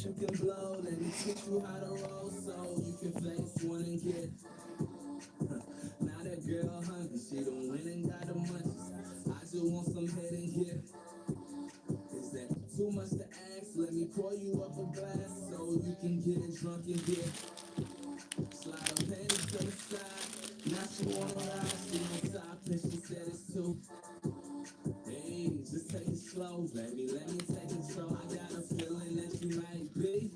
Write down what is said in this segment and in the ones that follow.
you can blow. Let me teach you how to roll so you can face one and get. Now that girl hungry, she done went and got the munchies. I just want some head and get. Is that too much to ask? Let me pour you up a glass so you can get it drunk and get. Slide her panties to the side. Now she wanna ride. She on top and she said it's too. Hey, just take it slow, baby. Let me take control. I got a feeling that you might be.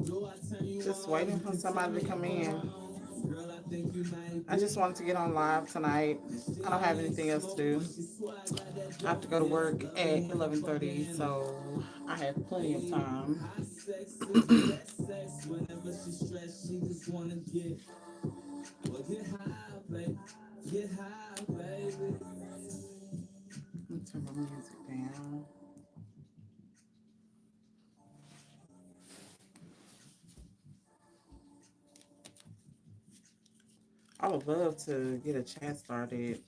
Do I turn you Just on? waiting You for can tell somebody me to if come I'm in. wrong. Girl, I think you might I just be. wanted to get on live tonight. She I don't don't have even anything else to smoke, but do. she swear I got that I have to dope. go to Yeah, work love it at when I fuck 11:30, in her. so I have plenty of Hey, time. hot sex is the best sex. Whenever she stressed, she just wanna get. Well, get high, baby. Get high, baby. Let me turn my music down. I would love to get a chat started.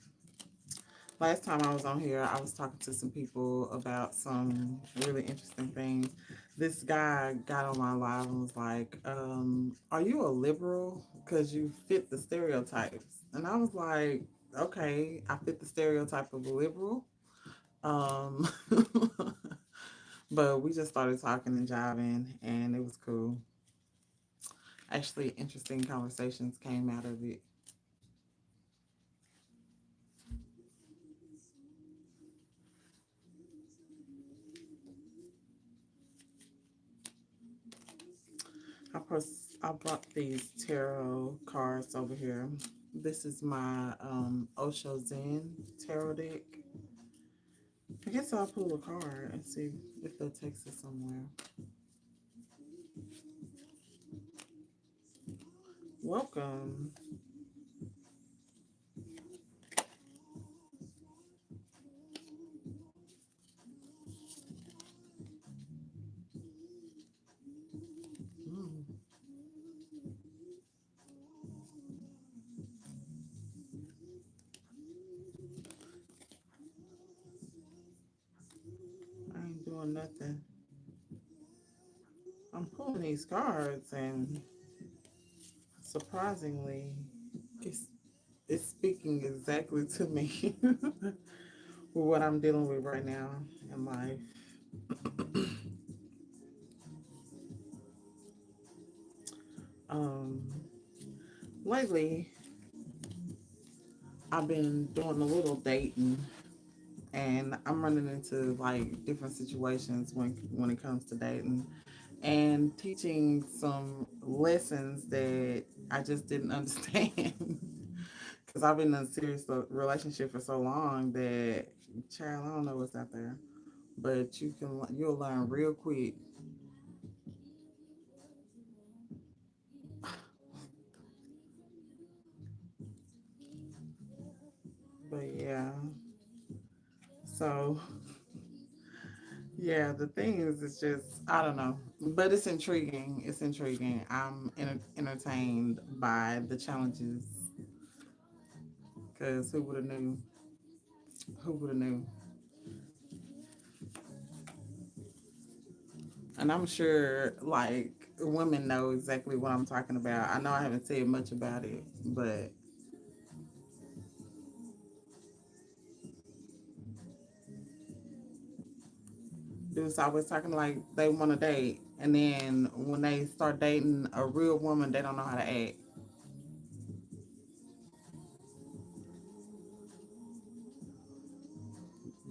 Last time I was on here, I was talking to some people about some really interesting things. This guy got on my live and was like, "Are you a liberal? Because you fit the stereotypes." And I was like, "Okay, I fit the stereotype of a liberal." Um, but we just started talking and jiving, and it was cool. Actually, interesting conversations came out of it. I brought these tarot cards over here. This is my Osho Zen tarot deck. I guess I'll pull a card and see if that takes us somewhere. Welcome. Mm, I ain't doing nothing. I'm pulling these cards, and surprisingly, it's it's speaking exactly to me with what I'm dealing with right now in life. Um, lately, I've been doing a little dating, and I'm running into like different situations when it comes to dating, and teaching some lessons that I just didn't understand because I've been in a serious relationship for so long that, child, I don't know what's out there, but you'll learn real quick. But yeah, so yeah, the thing is, it's just, I don't know, but it's intriguing. It's intriguing. I'm entertained by the challenges because who would have knew? Who would have knew? And I'm sure like women know exactly what I'm talking about. I know I haven't said much about it, but dudes always talking like they want to date, and then when they start dating a real woman, they don't know how to act.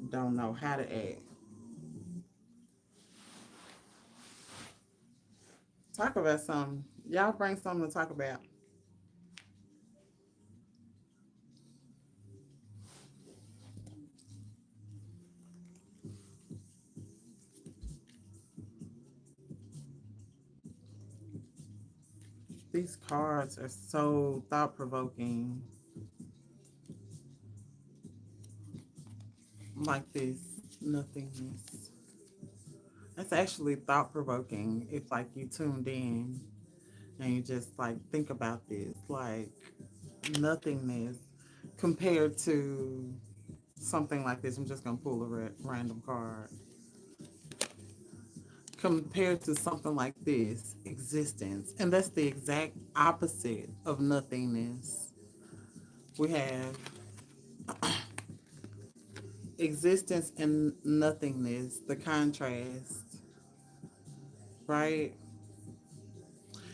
Don't know how to act. Talk about something. Y'all bring something to talk about. These cards are so thought provoking. Like this nothingness. That's actually thought provoking if like you tuned in and you just like think about this. Like nothingness compared to something like this. I'm just gonna pull a random card. compared to something like this, existence. And that's the exact opposite of nothingness. We have existence and nothingness, the contrast, right?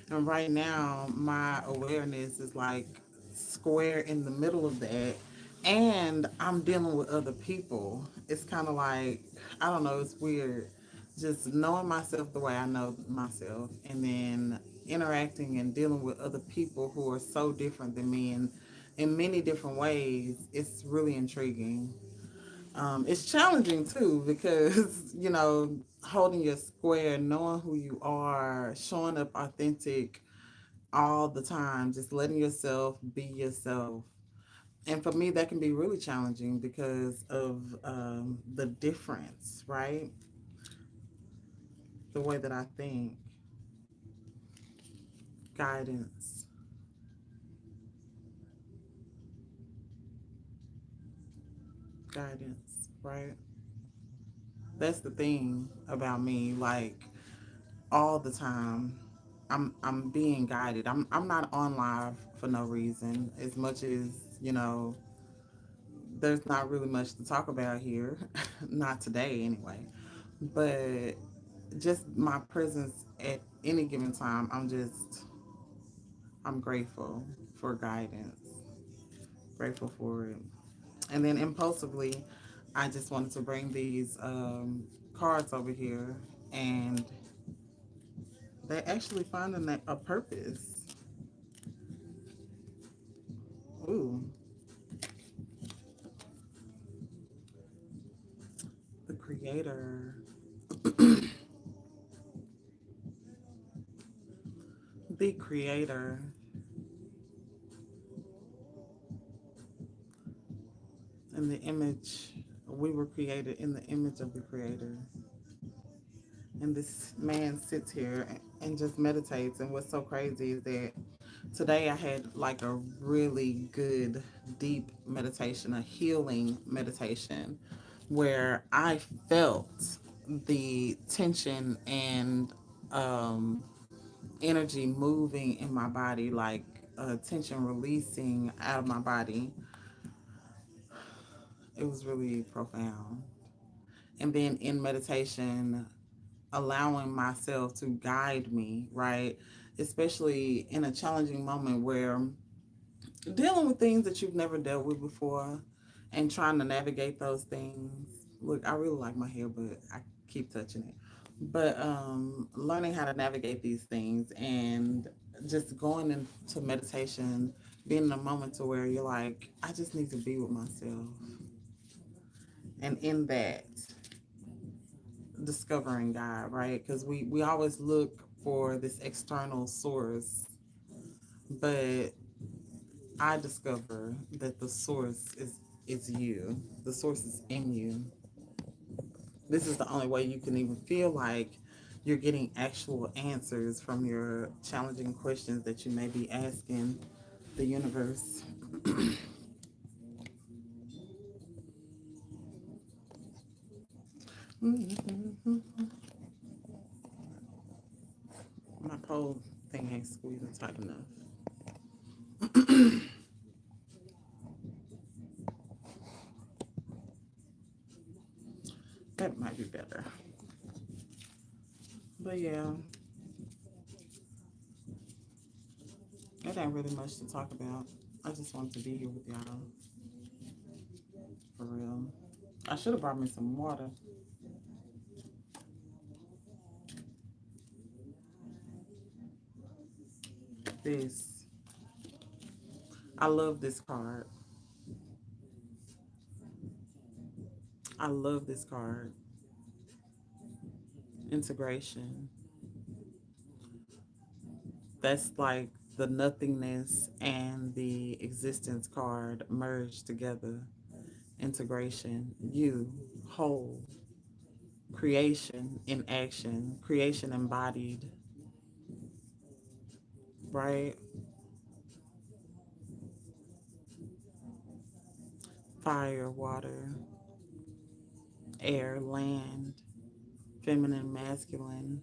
And right now, my awareness is like square in the middle of that. And I'm dealing with other people. It's kind of like, I don't know, it's weird. Just knowing myself the way I know myself, and then interacting and dealing with other people who are so different than me and in many different ways. It's really intriguing. It's challenging too because, holding your square, knowing who you are, showing up authentic all the time, just letting yourself be yourself. And for me, that can be really challenging because of the difference, right? The way that I think, guidance, guidance, right? That's the thing about me. Like, all the time, I'm being guided. I'm not on live for no reason. As much as, you know, there's not really much to talk about here. Not today anyway. But just my presence at any given time, I'm grateful for guidance, grateful for it. And then impulsively, I just wanted to bring these cards over here, and they actually find a purpose. Ooh, the creator, the creator, in the image, we were created in the image of the creator. And this man sits here and just meditates. And what's so crazy is that today I had like a really good, deep meditation, a healing meditation, where I felt the tension and um, energy moving in my body, like tension releasing out of my body. It was really profound. And then in meditation, allowing myself to guide me, right? Especially in a challenging moment where dealing with things that you've never dealt with before and trying to navigate those things. Look, I really like my hair, but I keep touching it. But learning how to navigate these things and just going into meditation, being in a moment to where you're like, I just need to be with myself. And in that, discovering God, right? Because we always look for this external source, but I discover that the source is you. The source is in you. This is the only way you can even feel like you're getting actual answers from your challenging questions that you may be asking the universe. My pole thing ain't squeezing tight enough. That might be better. But yeah, it ain't really much to talk about. I just wanted to be here with y'all. For real. I should have brought me some water. This. I love this card. I love this card. Integration. That's like the nothingness and the existence card merged together. Integration. You, whole. Creation in action. Creation embodied. Right? Fire, water, air, land, feminine, masculine,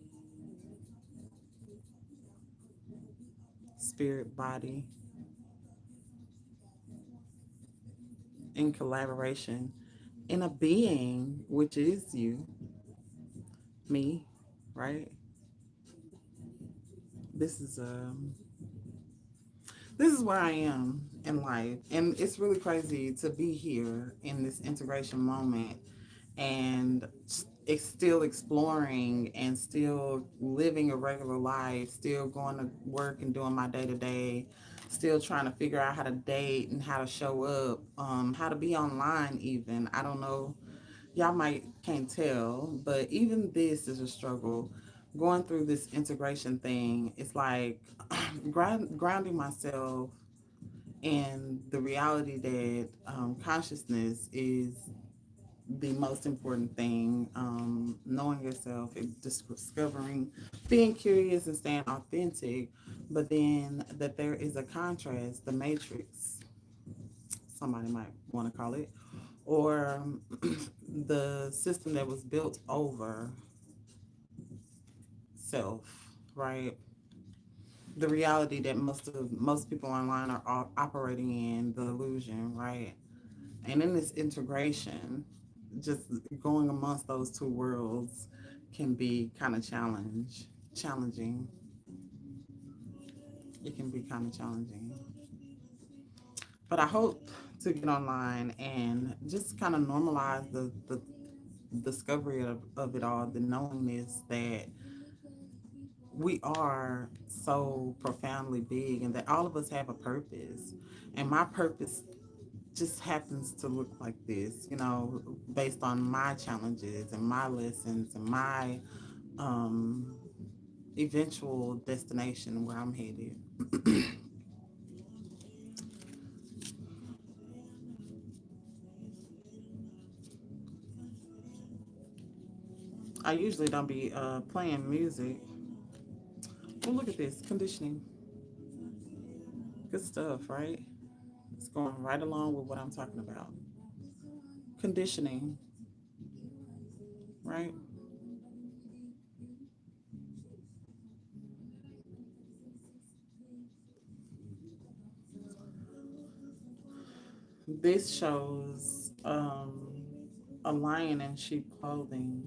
spirit, body, in collaboration, in a being, which is you, me, right? This is this is where I am in life, and it's really crazy to be here in this integration moment and it's still exploring and still living a regular life, still going to work and doing my day to day, still trying to figure out how to date and how to show up, how to be online even. I don't know, y'all might can't tell, but even this is a struggle. Going through this integration thing, it's like grounding myself in the reality that consciousness is the most important thing. Knowing yourself, discovering, being curious, and staying authentic. But then that there is a contrast, the matrix, somebody might want to call it, or the system that was built over self, right? The reality that most people online are operating in, the illusion, right? And in this integration, just going amongst those two worlds can be kind of challenging. It can be kind of challenging. But I hope to get online and just kind of normalize the discovery of it all, the knowingness that we are so profoundly big and that all of us have a purpose. And my purpose just happens to look like this, based on my challenges and my lessons and my um, eventual destination where I'm headed. I usually don't be playing music. Well, look at this conditioning. Good stuff, right? It's going right along with what I'm talking about. Conditioning, right? This shows a lion in sheep clothing.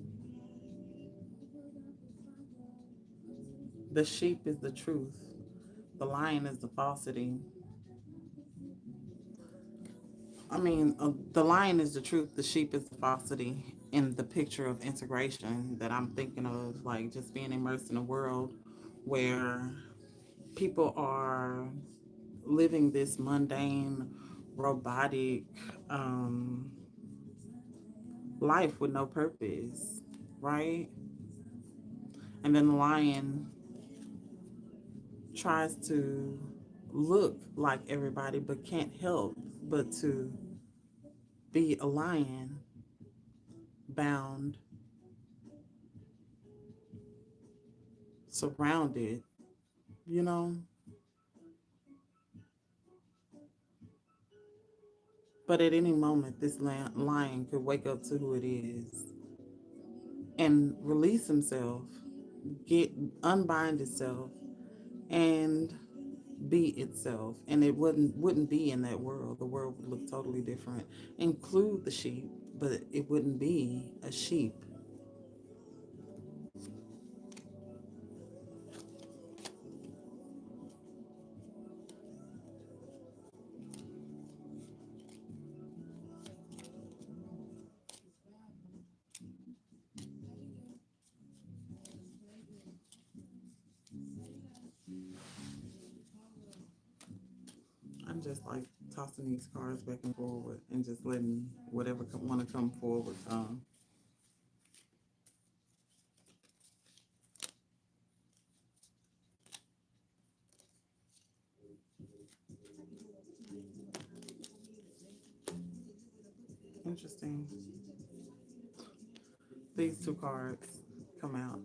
The sheep is the truth. The lion is the falsity. The lion is the truth, the sheep is the falsity in the picture of integration that I'm thinking of, like just being immersed in a world where people are living this mundane, robotic um, life with no purpose, right? And then the lion tries to look like everybody but can't help but to be a lion bound, surrounded, you know? But at any moment, this lion could wake up to who it is and release himself, get unbind itself, and be itself. And it wouldn't be in that world. The world would look totally different. Include the sheep, but it wouldn't be a sheep. I'm just like tossing these cards back and forward and just letting whatever want to come forward come. Interesting. These two cards come out.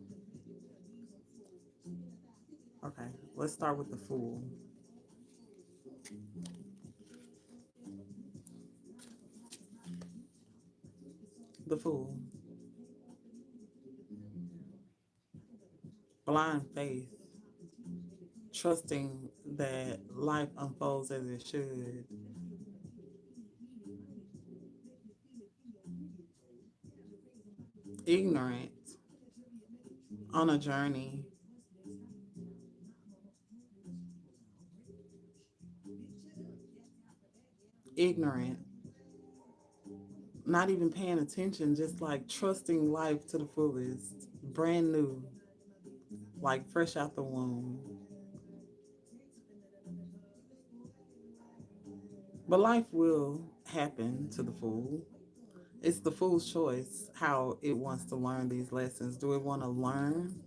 Okay, let's start with the Fool. The Fool. blind faith, trusting that life unfolds as it should, ignorant on a journey, ignorant, not even paying attention, just like trusting life to the fullest, brand new, like fresh out the womb. But life will happen to the fool. It's the fool's choice how it wants to learn these lessons. Do it want to learn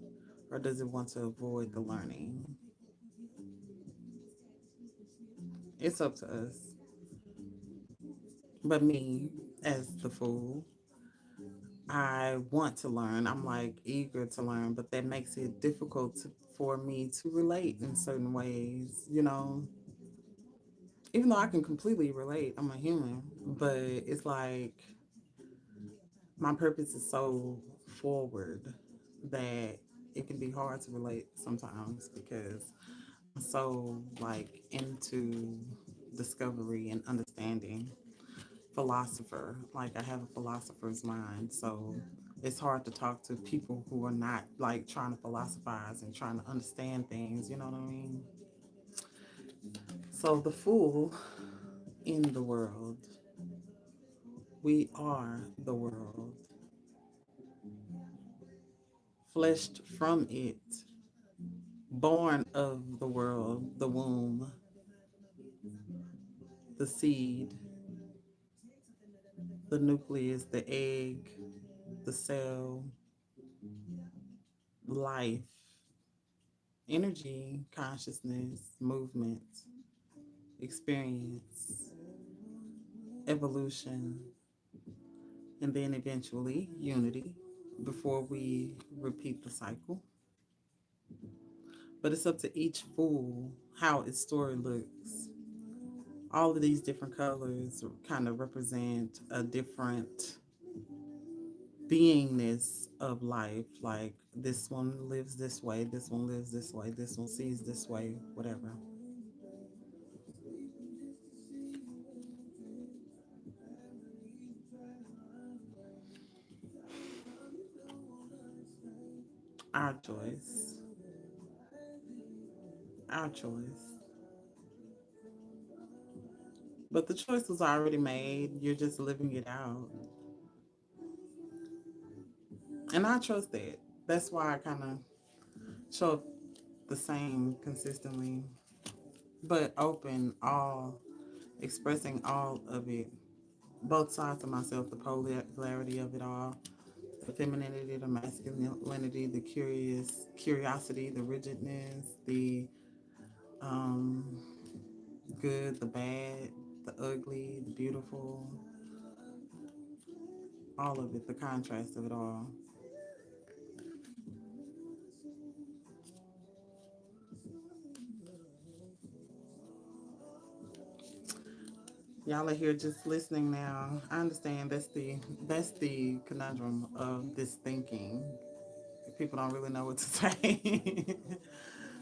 or does it want to avoid the learning? It's up to us. But me, as the fool, I want to learn. I'm like eager to learn, but that makes it difficult for me to relate in certain ways, Even though I can completely relate, I'm a human, but it's like my purpose is so forward that it can be hard to relate sometimes because I'm so like into discovery and understanding. Philosopher, like I have a philosopher's mind, so it's hard to talk to people who are not like trying to philosophize and trying to understand things, you know what I mean? So the fool in the world, we are the world, fleshed from it, born of the world, the womb, the seed, the nucleus, the egg, the cell, life, energy, consciousness, movement, experience, evolution, and then eventually unity before we repeat the cycle. But it's up to each fool how its story looks. All of these different colors kind of represent a different beingness of life. Like this one lives this way, this one lives this way, this one sees this way, whatever. Our choice. Our choice. But the choice was already made. You're just living it out. And I trust that. That's why I kind of show up the same consistently, but open, all expressing all of it, both sides of myself, the polarity of it all, the femininity, the masculinity, the curiosity, the rigidness, the um, good, the bad, the ugly, the beautiful, all of it, the contrast of it all. Y'all are here just listening now. I understand that's the conundrum of this thinking. People don't really know what to say.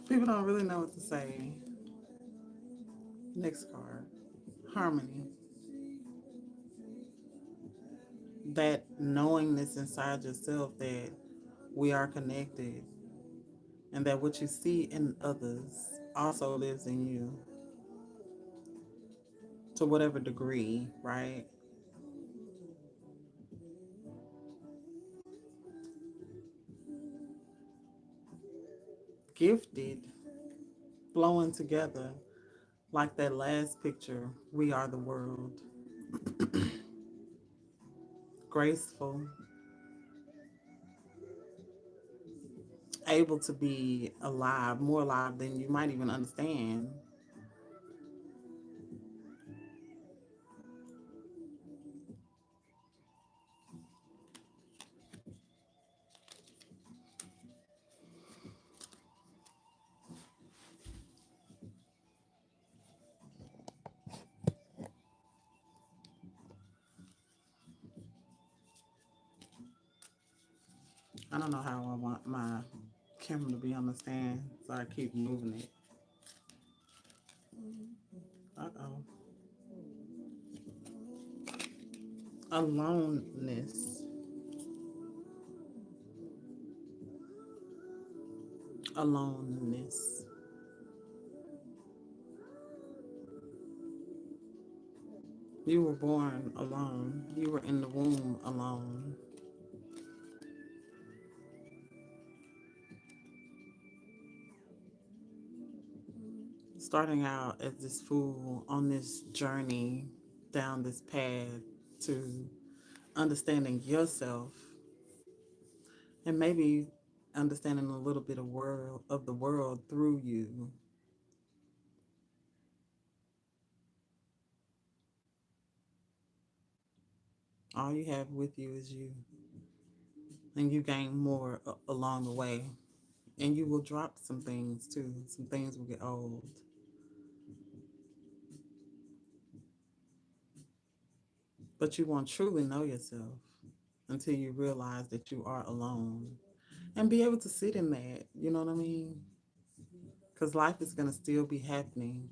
People don't really know what to say. Next card. Harmony. That knowingness inside yourself that we are connected and that what you see in others also lives in you to whatever degree, right? Gifted, flowing together like that last picture. We are the world. Graceful, able to be alive, more alive than you might even understand. I don't know how I want my camera to be on the stand, so I keep moving it. Uh oh. Aloneness. Aloneness. You were born alone. You were in the womb alone. Starting out as this fool on this journey down this path to understanding yourself and maybe understanding a little bit of the world through you. All you have with you is you, and you gain more along the way. And you will drop some things too. Some things will get old, but you won't truly know yourself until you realize that you are alone and be able to sit in that. You know what I mean? Because life is going to still be happening.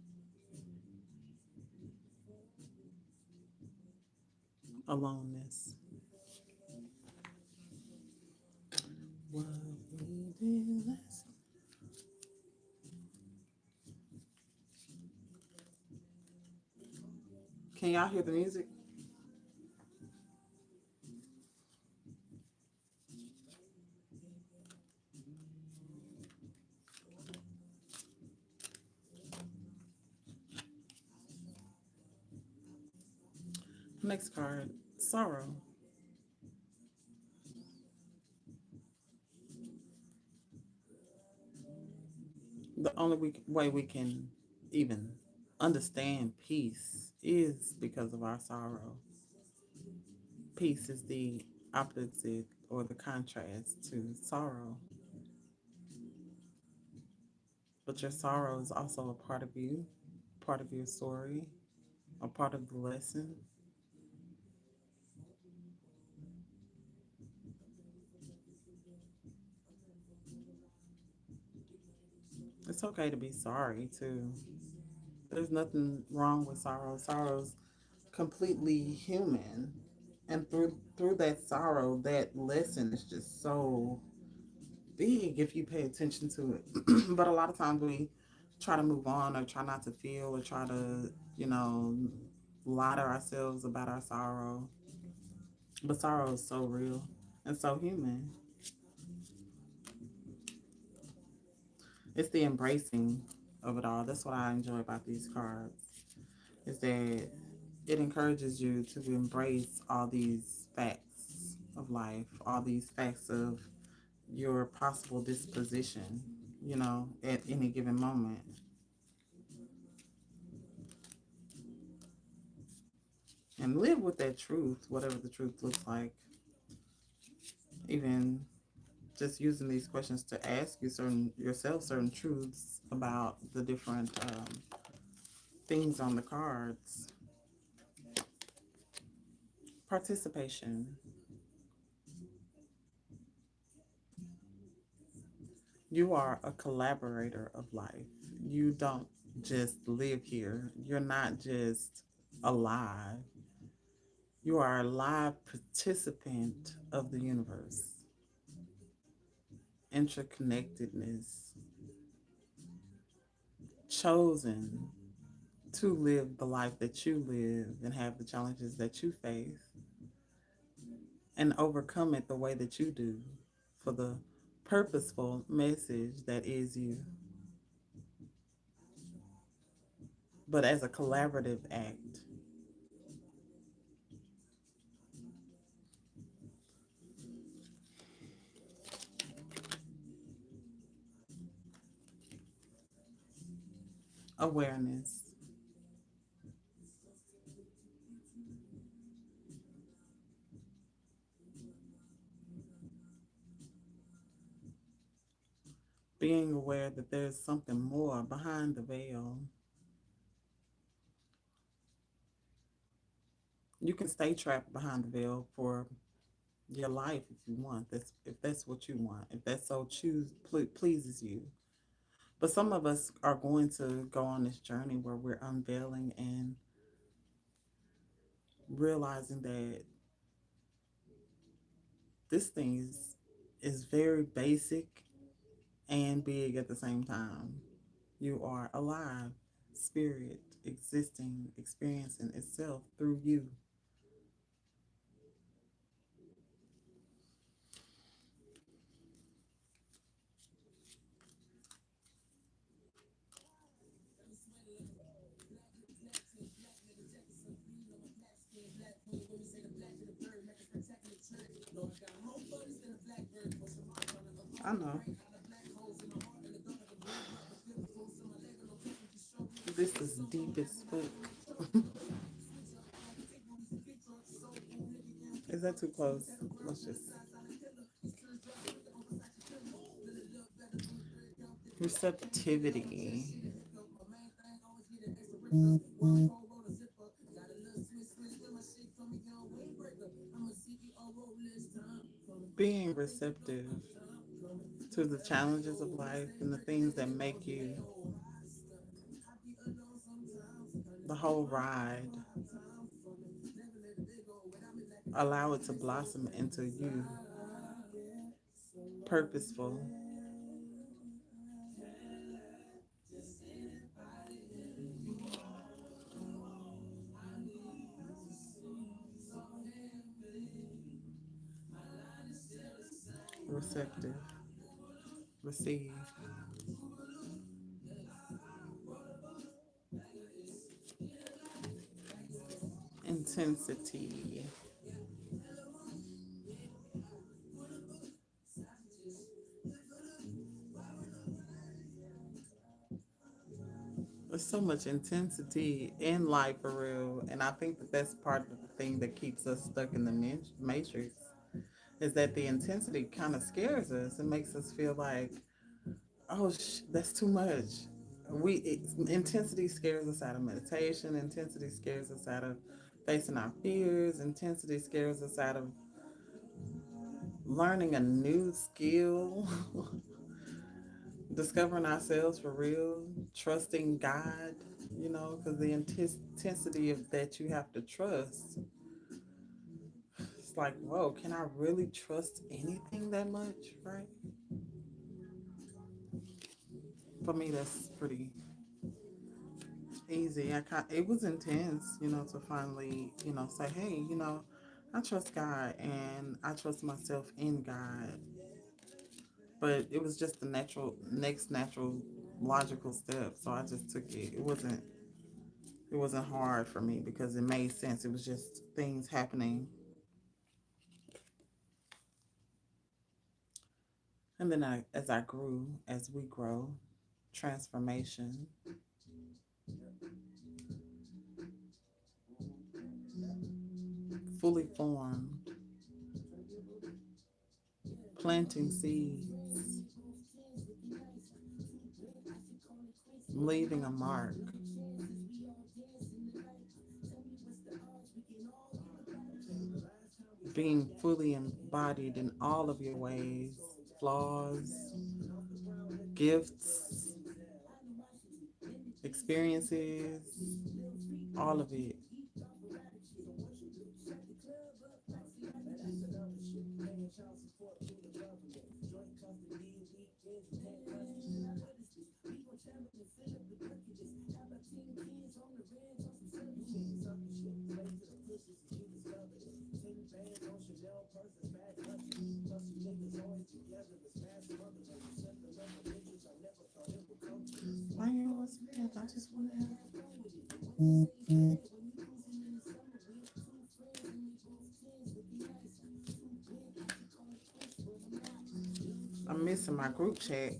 Aloneness. What we did last. Can y'all hear the music? Next card, sorrow. The only way we can even understand peace is because of our sorrow. Peace is the opposite or the contrast to sorrow. But your sorrow is also a part of you, part of your story, a part of the lesson. It's okay to be sorry too. There's nothing wrong with sorrow. Sorrow's completely human. And through that sorrow, that lesson is just so big if you pay attention to it. But a lot of times we try to move on or try not to feel or try to, lie to ourselves about our sorrow. But sorrow is so real and so human. It's the embracing of it all. That's what I enjoy about these cards. Is that it encourages you to embrace all these facts of life, all these facts of your possible disposition, at any given moment. And live with that truth, whatever the truth looks like. Even just using these questions to ask yourself certain truths about the different things on the cards. Participation. You are a collaborator of life. You don't just live here. You're not just alive. You are a live participant of the universe. Interconnectedness, chosen to live the life that you live and have the challenges that you face and overcome it the way that you do for the purposeful message that is you, but as a collaborative act. Awareness. Being aware that there's something more behind the veil. You can stay trapped behind the veil for your life if you want. That's if that's what you want. If that so pleases you. But some of us are going to go on this journey where we're unveiling and realizing that this thing is very basic and big at the same time. You are alive, spirit, existing, experiencing itself through you. I know. This is deep as fuck. Is that too close? Let's just receptivity. Being receptive to the challenges of life and the things that make you the whole ride. Allow it to blossom into you, purposeful, receptive, receive, intensity. There's so much intensity in life for real, and I think that that's part of the thing that keeps us stuck in the matrix. Is that the intensity kind of scares us and makes us feel like, oh, that's too much. Intensity scares us out of meditation. Intensity scares us out of facing our fears. Intensity scares us out of learning a new skill, discovering ourselves for real, trusting God. Because the intensity of that you have to trust. It's like, whoa, can I really trust anything that much, right? For me, that's pretty easy. It was intense, to finally, say, hey, I trust God and I trust myself in God. But it was just the next natural logical step. So I just took it. It wasn't hard for me because it made sense. It was just things happening. And then as we grow, transformation, fully formed, planting seeds, leaving a mark, being fully embodied in all of your ways, flaws, gifts, experiences, all of it. Why you always mad? I just want to have. I'm missing my group chat,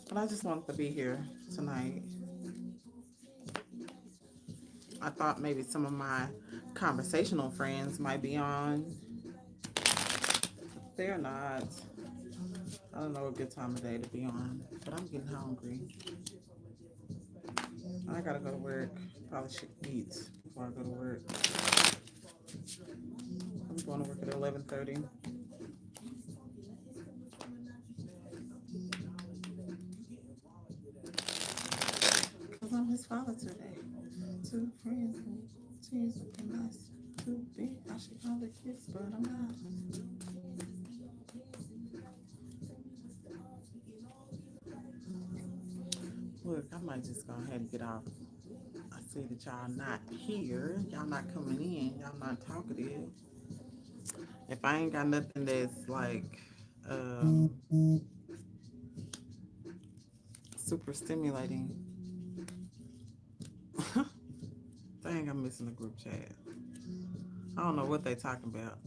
but I just wanted to be here tonight. I thought maybe some of my conversational friends might be on. They're not. I don't know a good time of day to be on, but I'm getting hungry. I gotta go to work. Probably should eat before I go to work. I'm going to work at 11:30. Cause I'm his father today. Two friends and tears with the mess. Too big, I should call it kiss, but I'm not. Look, I might just go ahead and get off. I see that y'all not here. Y'all not coming in. Y'all not talkative. If I ain't got nothing that's like super stimulating, dang, I'm missing the group chat. I don't know what they talking about.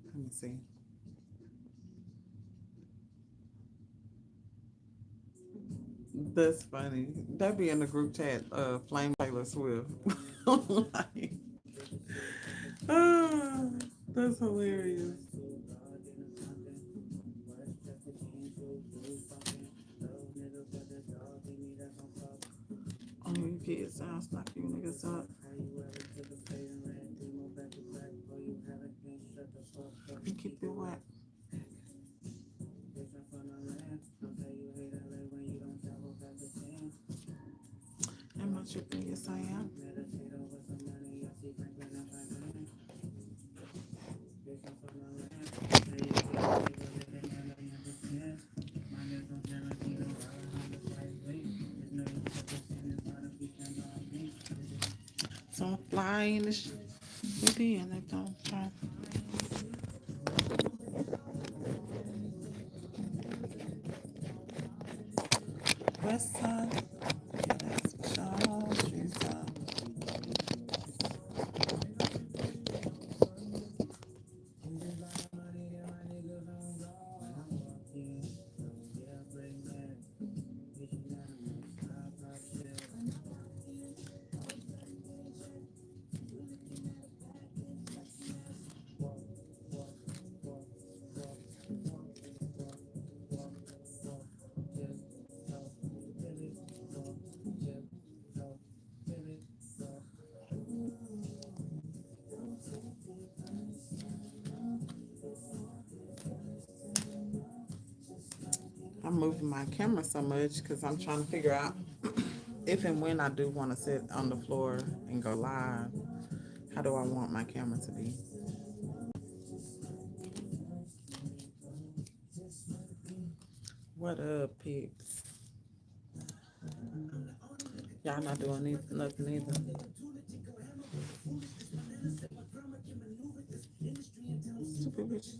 Let me see. That's funny. That be in the group chat, Flame Taylor Swift. Like, ah, that's hilarious. Oh, you kids sounds like you niggas up. You keep it wet. Am I tripping? Yes, I am. So I'm flying the city and they don't try. West side, that's what y'all streets are. I'm moving my camera so much because I'm trying to figure out if and when I do want to sit on the floor and go live, how do I want my camera to be? What up, peeps? Y'all not doing nothing either. Stupid bitch.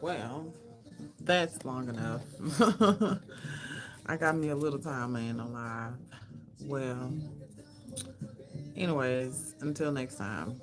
Well, that's long enough. I got me a little time laying on live. Well, anyways, until next time.